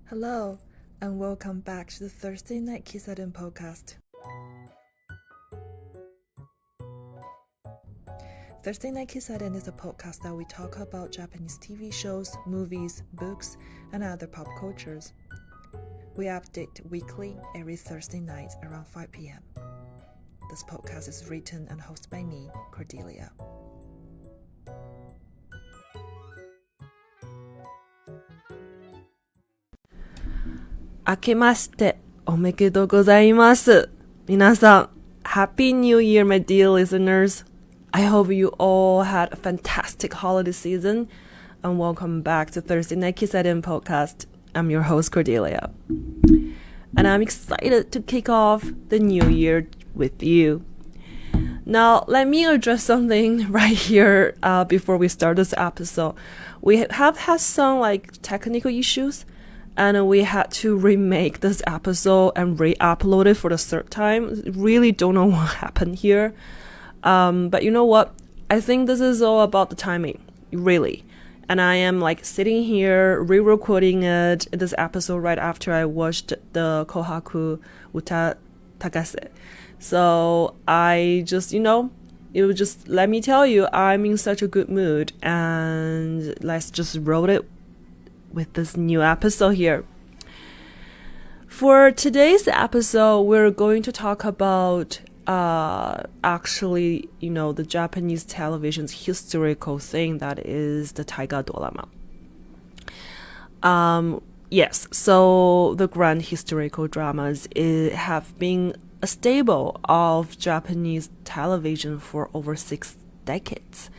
Hello, and welcome back to the Thursday Night Kissaten podcast. Thursday Night Kissaten is a podcast that we talk about Japanese TV shows, movies, books, and other pop cultures. We update weekly every Thursday night around 5 p.m. This podcast is written and hosted by me, Cordelia. 明けましておめでとうございます。皆さん、Happy New Year, my dear listeners. I hope you all had a fantastic holiday season and welcome back to Thursday Night Kissaten podcast. I'm your host, Cordelia. And I'm excited to kick off the new year with you. Now, let me address something right here before we start this episode. We have had some technical issues, and we had to remake this episode and re-upload it for the third time. Really don't know what happened here. But you know what? I think this is all about the timing, really. And I am sitting here re-recording this episode right after I watched the Kohaku Uta Takase. So I just, let me tell you, I'm in such a good mood, and let's just roll it with this new episode here. For today's episode, we're going to talk about the Japanese television's historical thing that is the Taiga Dorama. Yes, so the grand historical dramas have been a staple of Japanese television for over 6 decades.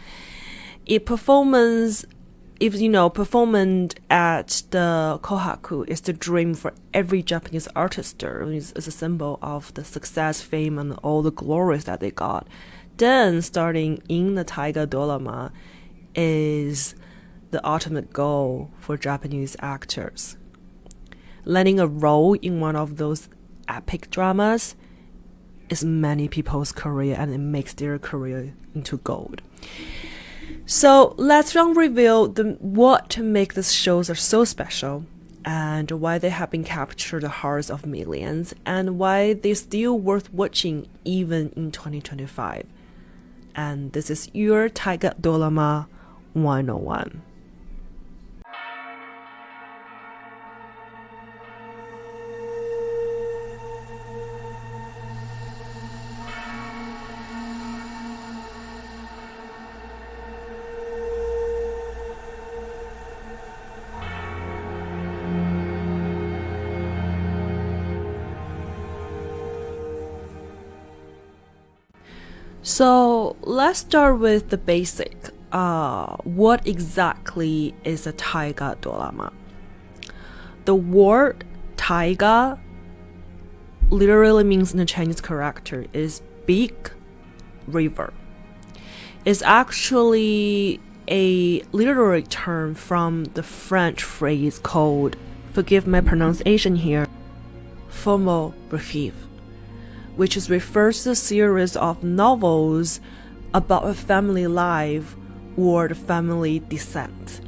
Performance at the Kohaku is the dream for every Japanese artist. It's a symbol of the success, fame, and all the glories that they got. Then, starting in the Taiga Dorama is the ultimate goal for Japanese actors. Landing a role in one of those epic dramas is many people's career, and it makes their career into gold. So let's reveal what make these shows are so special, and why they have been captured the hearts of millions, and why they're still worth watching even in 2025. And this is your Taiga Dorama 101. So let's start with the basic. What exactly is a Taiga Dorama? The word Taiga literally means in the Chinese character is big river. It's actually a literary term from the French phrase called, forgive my pronunciation here, Formal Revive, which refers to a series of novels about a family life or the family descent.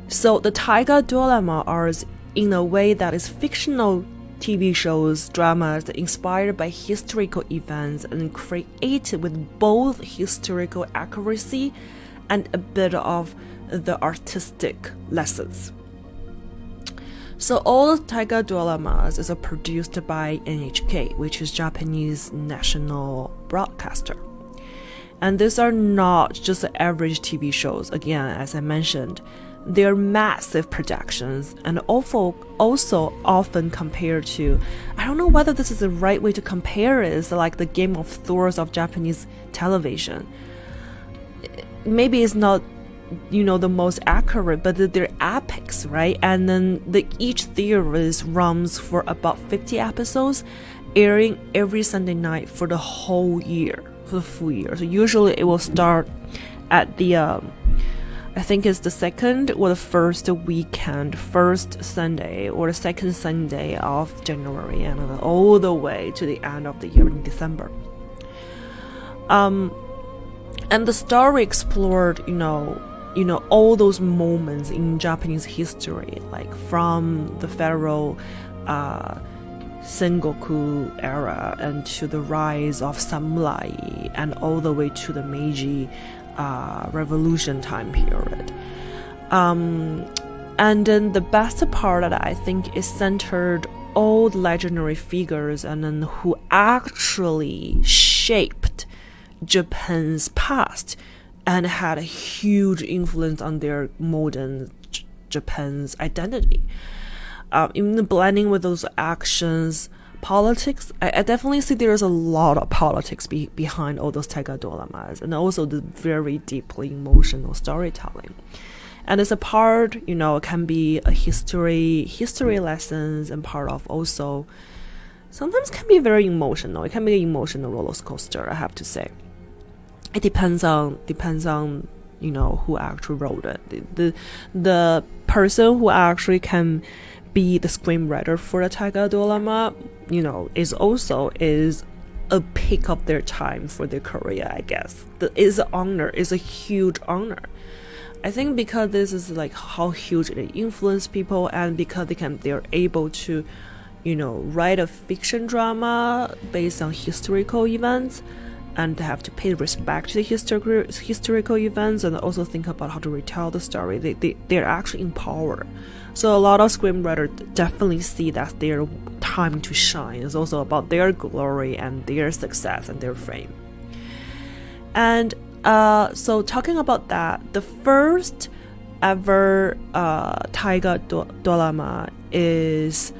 So the Taiga Dorama are in a way that is fictional TV shows, dramas inspired by historical events and created with both historical accuracy and a bit of the artistic lessons. So all the Taiga Doramas is produced by NHK, which is Japanese national broadcaster. And these are not just average TV shows. Again, as I mentioned, they're massive productions and also often compared to, I don't know whether this is the right way to compare it, it's like the Game of Thrones of Japanese television. Maybe it's not the most accurate, but they're epics, right? And then each series runs for about 50 episodes, airing every Sunday night for the whole year, for the full year. So usually it will start at the I think it's the second or the first Sunday or the second Sunday of January, and all the way to the end of the year in December. And the story explored, all those moments in Japanese history, like from the pharaoh Sengoku era and to the rise of samurai and all the way to the Meiji revolution time period. And then the best part that I think is centered all the legendary figures and then who actually shaped Japan's past and had a huge influence on their modern Japan's identity. Even the blending with those actions, politics, I definitely see there's a lot of politics behind all those Taiga Doramas, and also the very deeply emotional storytelling. And as a part, it can be a history lessons, and part of also sometimes can be very emotional. It can be an emotional roller coaster, I have to say. It depends on who actually wrote it. The person who actually can be the screenwriter for the Taiga Dorama, is a peak of their time for their career, I guess. It's an honor. It's a huge honor. I think because this is like how huge it influences people, and because they're able to, write a fiction drama based on historical events, and they have to pay respect to the historical events, and also think about how to retell the story. They're actually in power. So a lot of screenwriters definitely see that their time to shine is also about their glory and their success and their fame. And so talking about that, the first ever Taiga Dorama is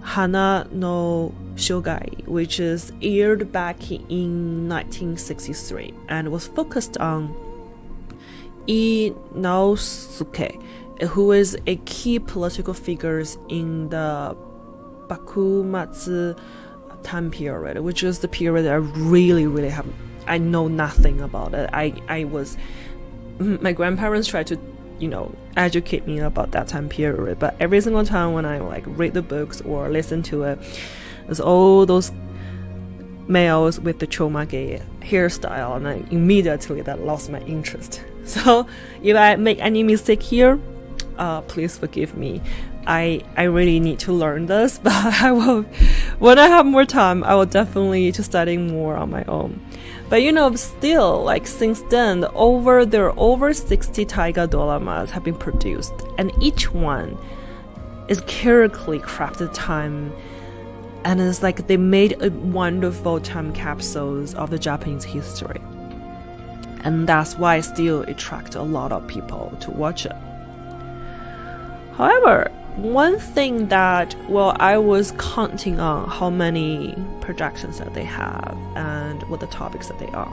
Hana no Shogai, which is aired back in 1963 and was focused on Inosuke, who is a key political figure in the Bakumatsu time period, which is the period that I know nothing about it. My grandparents tried to, educate me about that time period, but every single time when I read the books or listen to it, there's all those males with the chomage hairstyle, and I immediately that lost my interest. So if I make any mistake here, please forgive me. I really need to learn this, but I will, when I have more time, I will definitely to study more on my own. But still, since then, there are over 60 Taiga Doramas have been produced, and each one is carefully crafted time, and it's like they made a wonderful time capsules of the Japanese history, and that's why still attract a lot of people to watch it. However, one thing that, I was counting on how many projections that they have and what the topics that they are.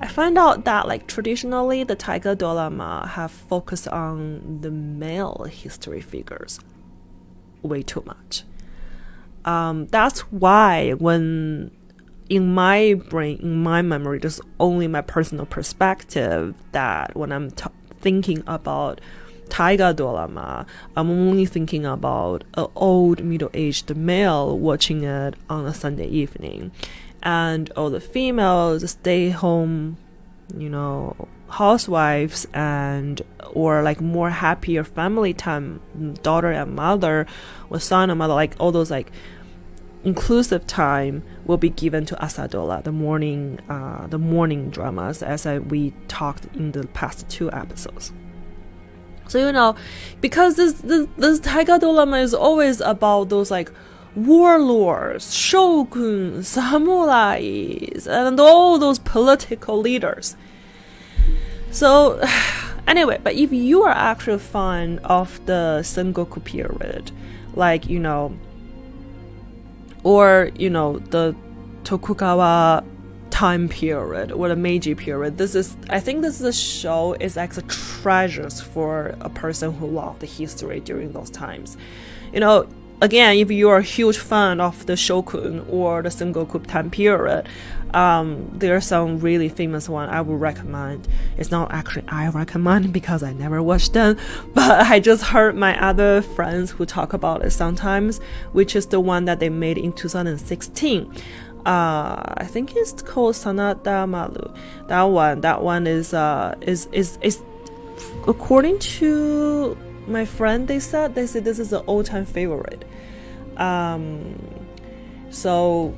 I find out that traditionally the Taiga Dorama have focused on the male history figures way too much. That's why when in my brain, in my memory, there's only my personal perspective that when I'm thinking about Taiga Dorama, I'm only thinking about an old middle-aged male watching it on a Sunday evening, and all the females stay home, housewives or more happier family time, daughter and mother or son and mother, all those inclusive time will be given to Asadora, the morning dramas, as we talked in the past 2 episodes. So because this Taiga Dorama is always about those warlords, shoguns, samurais, and all those political leaders. So anyway, but if you are actually a fan of the Sengoku period, or the Tokugawa time period or the Meiji period, I think this is a show is a treasures for a person who loved the history during those times. Again, if you are a huge fan of the Shogun or the Sengoku time period, there are some really famous one I would recommend. It's not actually I recommend because I never watched them, but I just heard my other friends who talk about it sometimes, which is the one that they made in 2016. I think it's called Sanada Maru. That one is according to my friend, they said this is an all-time favorite. So,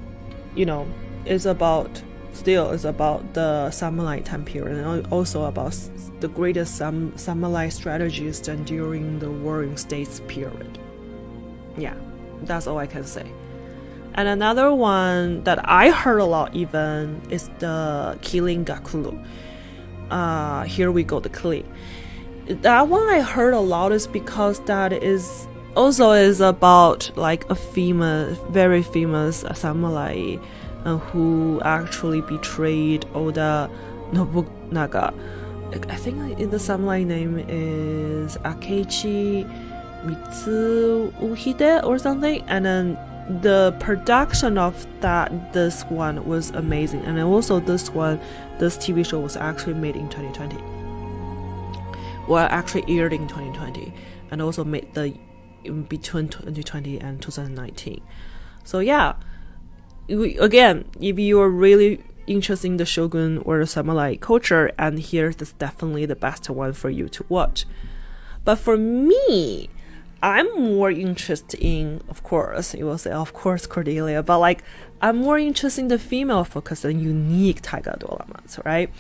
you know, it's about the samurai time period, and also about the greatest samurai strategists during the Warring States period. Yeah, that's all I can say. And another one that I heard a lot even is the Killing Gakuru. Here we go, the killing. That one I heard a lot is because that is about like a very famous samurai who actually betrayed Oda Nobunaga. I think the samurai name is Akechi Mitsuhide or something, and then the production of this one was amazing, and then also this TV show was actually made in 2020. Well, actually aired in 2020, and also made in between 2020 and 2019. So yeah, again, if you are really interested in the shogun or the samurai culture, and here's definitely the best one for you to watch. But for me, I'm more interested in, of course, you will say, of course, Cordelia, but like, I'm more interested in the female focus and unique Taiga Doramas, right?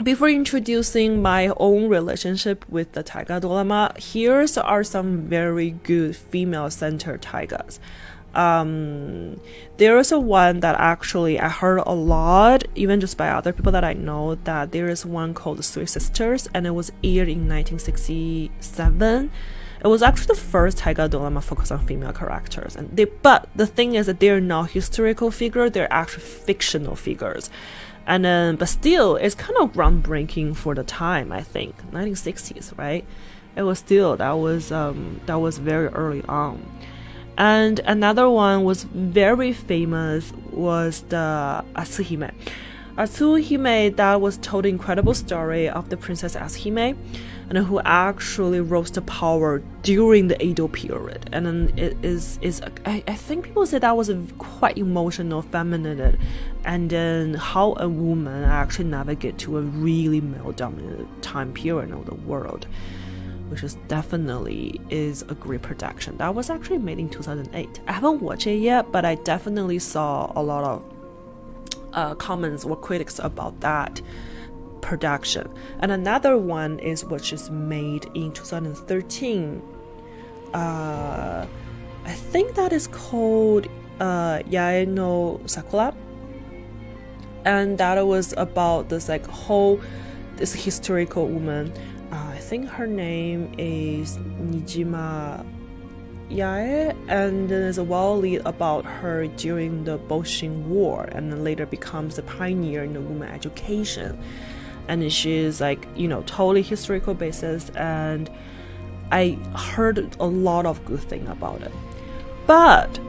Before introducing my own relationship with the Taiga Dorama, here are some very good female-centered Taigas. There is one that actually I heard a lot, even just by other people that I know, that there is one called The Three Sisters, and it was aired in 1967. It was actually the first Taiga Dorama focused on female characters, but the thing is that they're not historical figures; they're actually fictional figures. And but still, it's kind of groundbreaking for the time. I think 1960s, right? It was still that was very early on. And another one was very famous was the Atsuhime. Atsuhime, that was told the incredible story of the Princess Atsuhime, and who actually rose to power during the Edo period. And then it is I think people say that was a quite emotional, feminine, and then how a woman actually navigate to a really male-dominated time period of the world, which is definitely is a great production. That was actually made in 2008. I haven't watched it yet, but I definitely saw a lot of comments or critics about that production. And another one is which is made in 2013. I think that is called Yae no Sakura, and that was about this this historical woman. I think her name is Nijima Yae, and there's a well lead about her during the Boshin War, and then later becomes a pioneer in the women education. And she's totally historical basis, and I heard a lot of good thing about it. But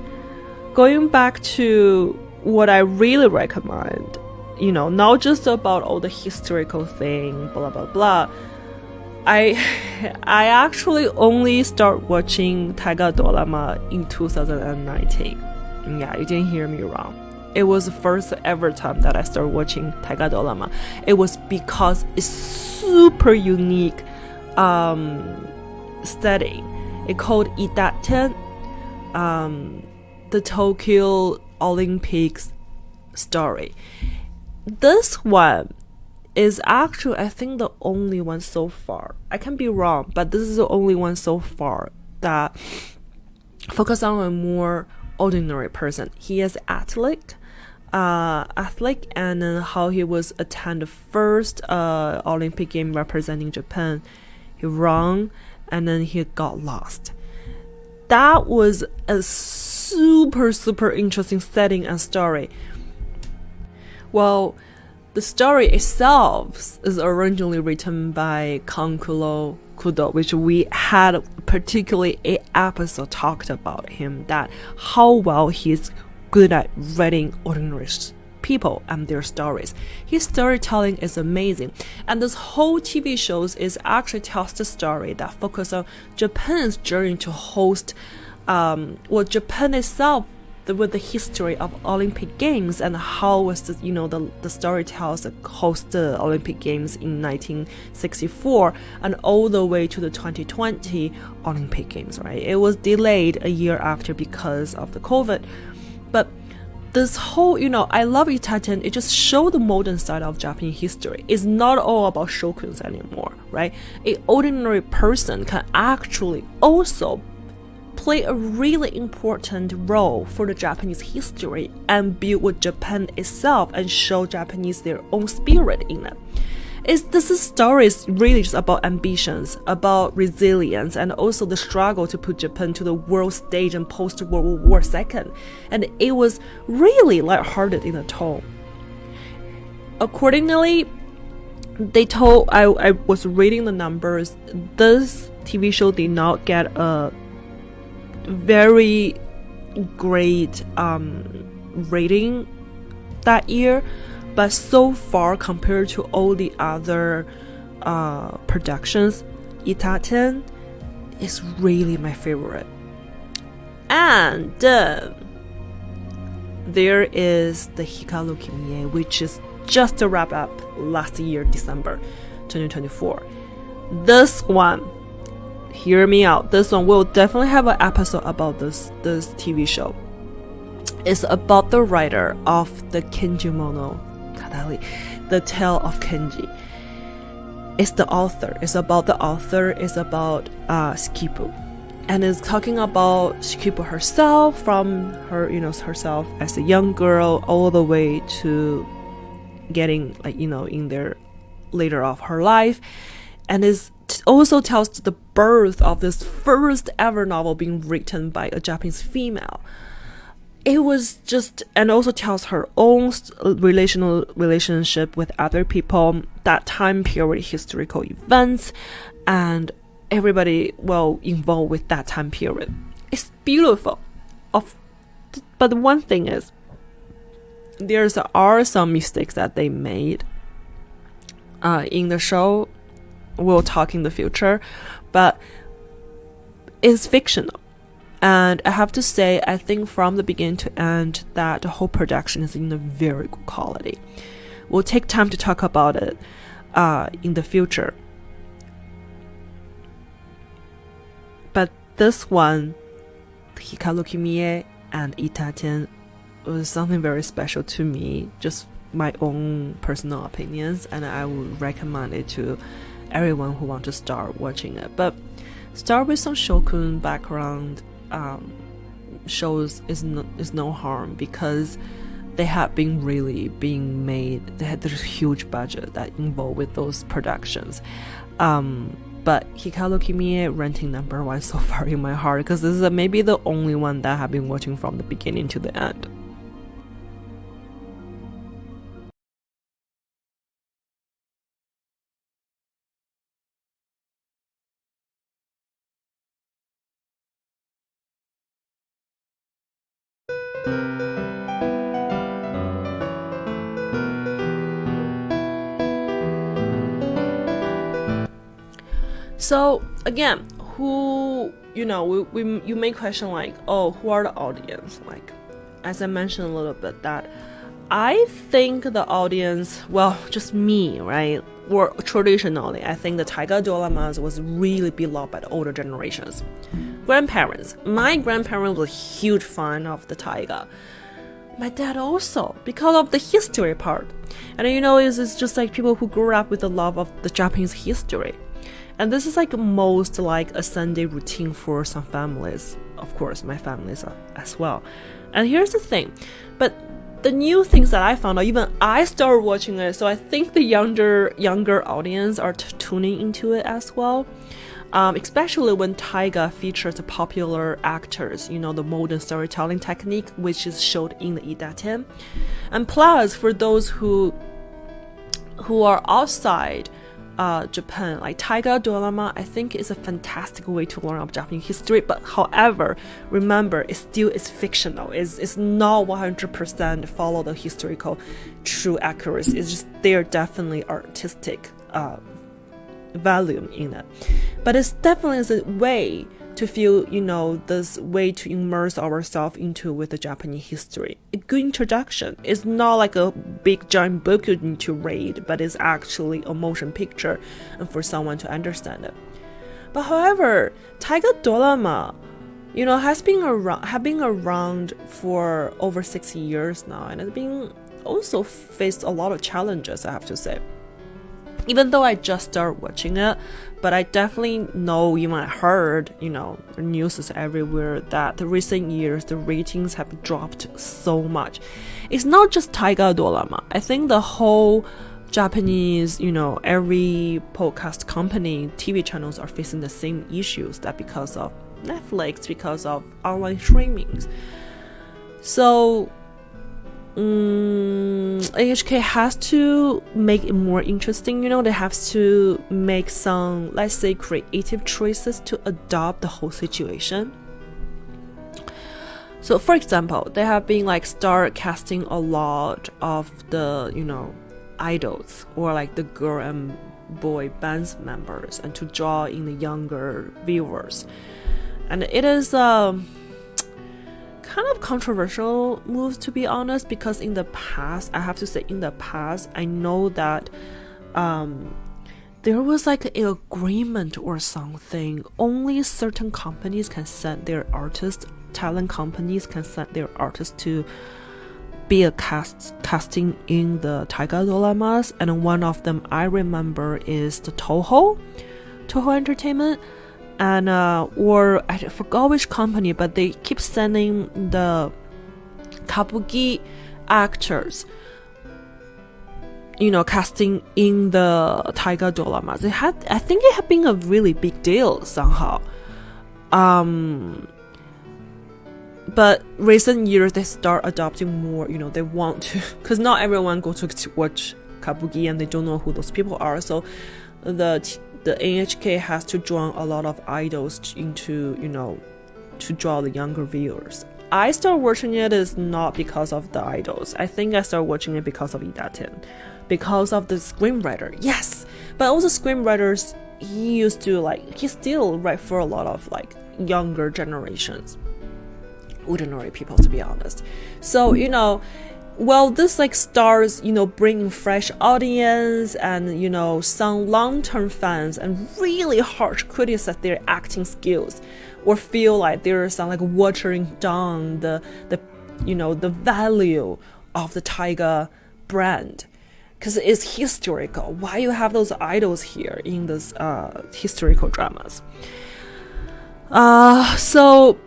going back to what I really recommend, not just about all the historical thing, blah blah blah. I actually only start watching Taiga Dorama in 2019. Yeah, you didn't hear me wrong. It was the first ever time that I started watching Taiga Dorama. It was because it's super unique setting. It's called Idaten, the Tokyo Olympics story. This one is actually, I think, the only one so far. I can be wrong, but this is the only one so far that focus on a more ordinary person. He is athlete, and how he was attend the first Olympic game representing Japan. He won, and then he got lost. That was a super interesting setting and story. Well, the story itself is originally written by Kankuro Kudo, which we had particularly an episode talked about him, that how well he's good at writing ordinary people and their stories. His storytelling is amazing, and this whole TV shows is actually tells the story that focuses on Japan's journey to host Japan itself with the history of Olympic Games and how was the story tells that host the Olympic Games in 1964 and all the way to the 2020 Olympic Games, right? It was delayed a year after because of the COVID. But this whole, I love Idaten. It just showed the modern side of Japanese history. It's not all about shokuns anymore, right? An ordinary person can actually also play a really important role for the Japanese history and build with Japan itself and show Japanese their own spirit in it. This story is really just about ambitions, about resilience, and also the struggle to put Japan to the world stage in post-World War II. And it was really lighthearted in the tone. Accordingly, I was reading the numbers, this TV show did not get a very great rating that year. But so far, compared to all the other productions, Idaten is really my favorite. And there is the Hikaru Kimi, which is just a wrap up last year, December 2024. This one, hear me out. This one will definitely have an episode about this TV show. It's about the writer of the Kenji The Tale of Kenji. It's the author. It's about the author. It's about Shikibu, and it's talking about Shikibu herself, from her, herself as a young girl all the way to getting in there later of her life, and it also tells the birth of this first ever novel being written by a Japanese female. It was just, and also tells her own relationship with other people, that time period, historical events, and everybody involved with that time period. It's beautiful. But the one thing is, there are some mistakes that they made in the show. We'll talk in the future, but it's fictional. And I have to say, I think from the beginning to end that the whole production is in a very good quality. We'll take time to talk about it in the future. But this one, Hikaru Kimi and Idaten, was something very special to me, just my own personal opinions, and I would recommend it to everyone who wants to start watching it. But start with some Shokun background shows is no harm, because they have been really being made. They had this huge budget that involved with those productions. But Hikaru Kimi ranking number 1 so far in my heart, because this is maybe the only one that I have been watching from the beginning to the end. So again, who, you may question who are the audience? As I mentioned a little bit, that I think the audience, just me, right? Or traditionally, I think the Taiga Doramas was really beloved by the older generations. Grandparents. My grandparents was a huge fan of the Taiga. My dad also, because of the history part. And it's just people who grew up with the love of the Japanese history. And this is most a Sunday routine for some families. Of course, my families are as well. And here's the thing. But the new things that I found out, even I started watching it, so I think the younger audience are tuning into it as well. Especially when Taiga features the popular actors, the modern storytelling technique, which is showed in the Idaten. And plus, for those who are outside Japan, Taiga Dorama, I think is a fantastic way to learn of Japanese history. But however, remember, it still is fictional. It's not 100% follow the historical true accuracy. It's just there definitely artistic value in it. But it's definitely a way to feel, this way to immerse ourselves into with the Japanese history. A good introduction. It's not like a big giant book you need to read, but it's actually a motion picture and for someone to understand it. But however, Taiga Dorama, has been around for over 60 years now, and it's been also faced a lot of challenges, I have to say. Even though I just started watching it, but I definitely know, you might heard, the news is everywhere that the recent years the ratings have dropped so much. It's not just Taiga Dorama. I think the whole Japanese, every podcast company, TV channels are facing the same issues, that because of Netflix, because of online streamings. So AHK has to make it more interesting. They have to make some, let's say, creative choices to adopt the whole situation. So for example, they have been start casting a lot of the idols or the girl and boy bands members, and to draw in the younger viewers. And it is kind of controversial move, to be honest, because in the past, I have to say, I know that there was an agreement or something. Only certain companies can send their artists, talent companies can send their artists to be a casting in the Taiga Doramas, and one of them I remember is the Toho Entertainment. And or I forgot which company, but they keep sending the kabuki actors, casting in the Taiga Doramas. I think it had been a really big deal somehow. But recent years they start adopting more. They want to, because not everyone go to watch kabuki and they don't know who those people are. So the NHK has to draw a lot of idols into, to draw the younger viewers. I started watching it is not because of the idols. I think I started watching it because of Idaten, because of the screenwriter. Yes, but also screenwriters, he still write for a lot of younger generations, ordinary people, to be honest. So well, this stars, bringing fresh audience and, some long-term fans and really harsh critics at their acting skills, or feel like there's some watering down the value of the Taiga brand, because it's historical. Why you have those idols here in this historical dramas? So,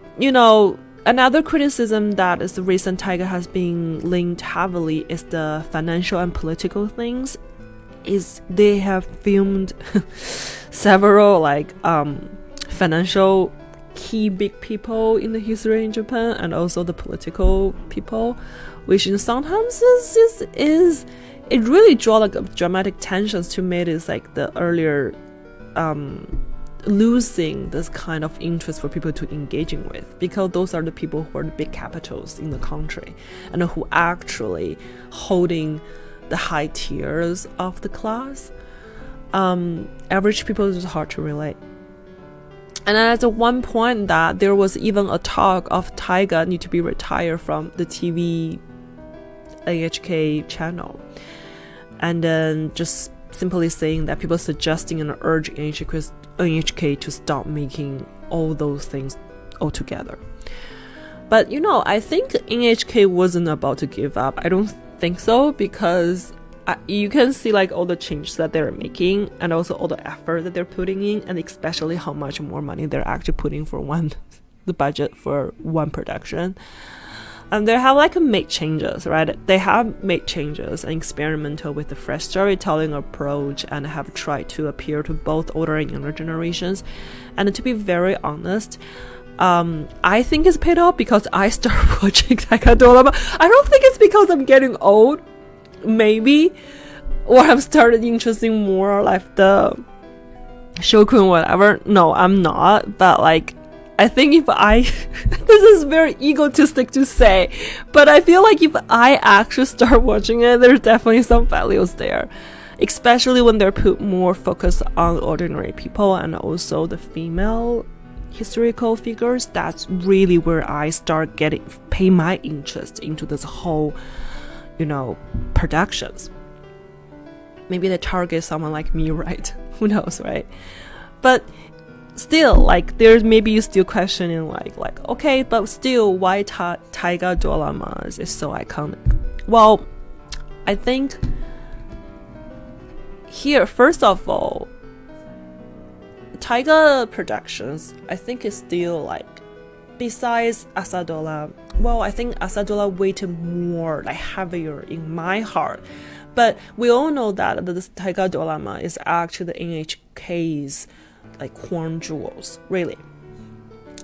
another criticism that is the recent Taiga has been linked heavily is the financial and political things. Is they have filmed several financial key big people in the history in Japan, and also the political people, which sometimes is it really draw dramatic tensions to make it the earlier losing this kind of interest for people to engaging with, because those are the people who are the big capitals in the country and who actually holding the high tiers of the class. Average people is hard to relate. And at one point that there was even a talk of Taiga need to be retired from the TV AHK channel, and then just simply saying that people suggesting and urging NHK to stop making all those things altogether. But I think NHK wasn't about to give up. I don't think so, because you can see all the changes that they're making, and also all the effort that they're putting in, and especially how much more money they're actually putting for the budget for one production. And they have made changes, right? They have made changes and experimental with the fresh storytelling approach, and have tried to appeal to both older and younger generations. And to be very honest, I think it's paid off, because I started watching Taiga Dorama. I don't think it's because I'm getting old, maybe, or I've started interesting more the Shokun, whatever. No, I'm not, but I think if I this is very egotistic to say, but I feel if I actually start watching it, there's definitely some values there, especially when they're put more focus on ordinary people and also the female historical figures, that's really where I start pay my interest into this whole, productions. Maybe they target someone like me, right? Who knows, right? But still, like, there's maybe you still questioning like okay, but still, why Taiga Doramas is so iconic? Well, I think here, first of all, Taiga Productions, I think is still like, besides Asadora, well, I think Asadora weighted more, like heavier in my heart. But we all know that this Taiga Dorama is actually the NHK's like crown jewels, really.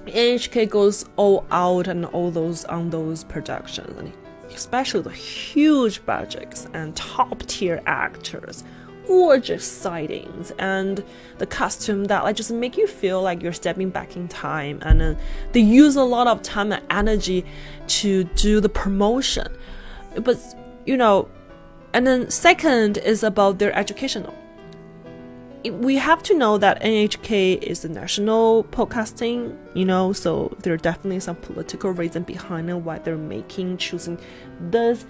NHK goes all out and all those on those productions, and especially the huge budgets and top tier actors, gorgeous sightings, and the costume that like just make you feel like you're stepping back in time. And they use a lot of time and energy to do the promotion. But and then second is about their educational. We have to know that NHK is the national podcasting, so there are definitely some political reason behind it, why they're choosing this,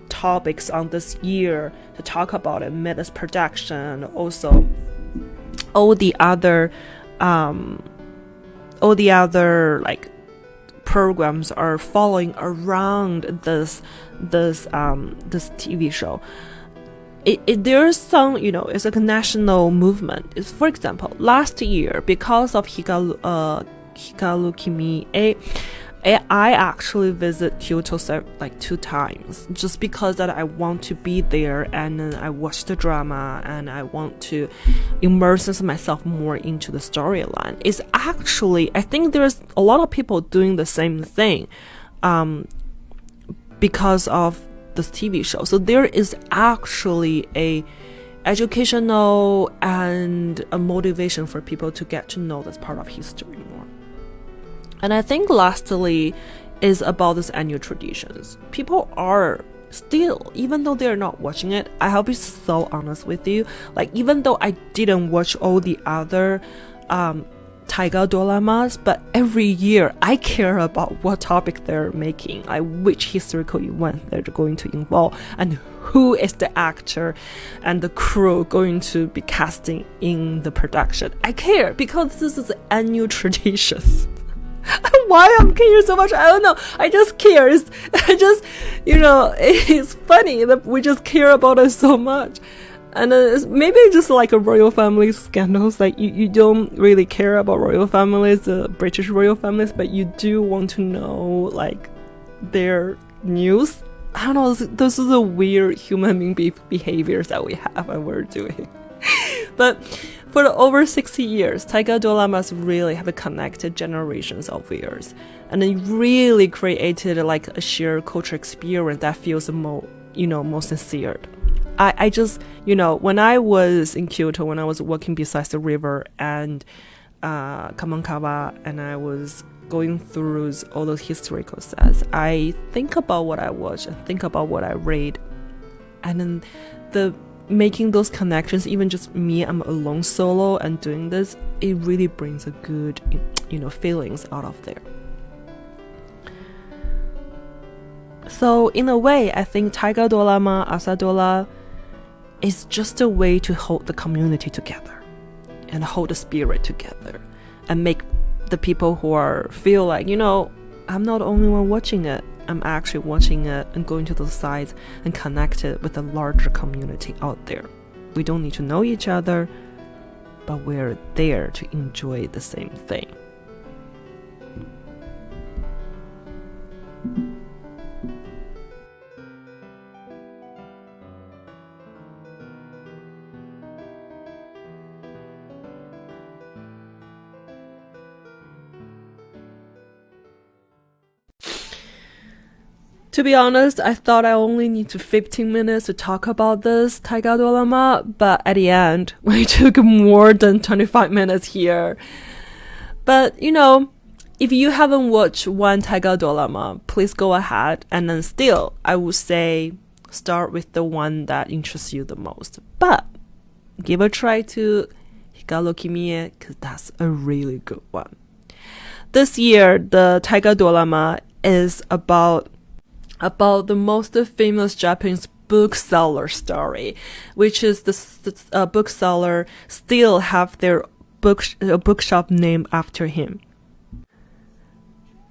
topics on this year to talk about it, mid this production. Also, all the other like programs are following around this TV show. There's some, it's like a national movement. It's, for example, last year, because of Hikaru Kimi, I actually visit Kyoto like 2 times, just because that I want to be there, and then I watch the drama and I want to immerse myself more into the storyline. It's actually, I think there's a lot of people doing the same thing because of this TV show. So there is actually a educational and a motivation for people to get to know this part of history more. And I think lastly is about these annual traditions. People are still, even though they're not watching it, I have to be so honest with you, like, even though I didn't watch all the other Taiga Doramas, but every year I care about what topic they're making, like which historical event they're going to involve, and who is the actor and the crew going to be casting in the production. I care because this is annual traditions. Why I'm caring so much, I don't know. I just care. It's funny that we just care about it so much. And maybe just like a royal family scandals, like you don't really care about royal families, British royal families, but you do want to know like their news. I don't know, this is a weird human being behaviors that we have and we're doing. But for the over 60 years, Taiga Doramas really have connected generations of viewers, and it really created like a shared culture experience that feels more sincere. I just, when I was in Kyoto, when I was walking beside the river and Kamankawa, and I was going through all those historical sets, I think about what I watched and think about what I read, and then making those connections, even just me, I'm alone solo and doing this, it really brings a good, feelings out of there. So in a way, I think Taiga Dorama, Asadora is just a way to hold the community together and hold the spirit together and make the people who feel like, I'm not the only one watching it. I'm actually watching it and going to those sites and connected with a larger community out there. We don't need to know each other, but we're there to enjoy the same thing. To be honest, I thought I only need 15 minutes to talk about this Taiga Dorama, but at the end, we took more than 25 minutes here. But, if you haven't watched one Taiga Dorama, please go ahead, and then still, I would say, start with the one that interests you the most. But, give a try to Hikaru Kimi, because that's a really good one. This year, the Taiga Dorama is about the most famous Japanese bookseller story, which is the bookseller still have their bookshop named after him.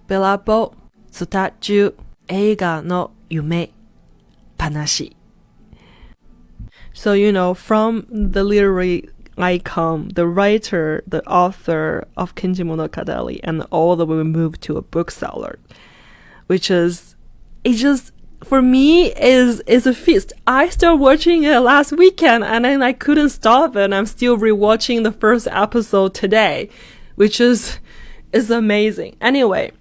べらぼつたちゅ映画の夢話. So, from the literary icon, the writer, the author of Kenji Monogatari, and all the way we moved to a bookseller, which is, for me, is a feast. I started watching it last weekend, and then I couldn't stop it, and I'm still rewatching the first episode today, which is amazing. Anyway,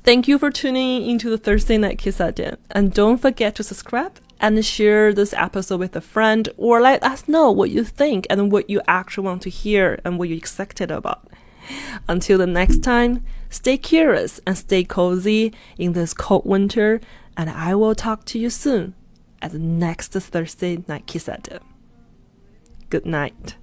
thank you for tuning into the Thursday Night Kissaten, and don't forget to subscribe and share this episode with a friend, or let us know what you think and what you actually want to hear and what you're excited about. Until the next time, stay curious and stay cozy in this cold winter, and I will talk to you soon at the next Thursday Night Kissaten. Good night.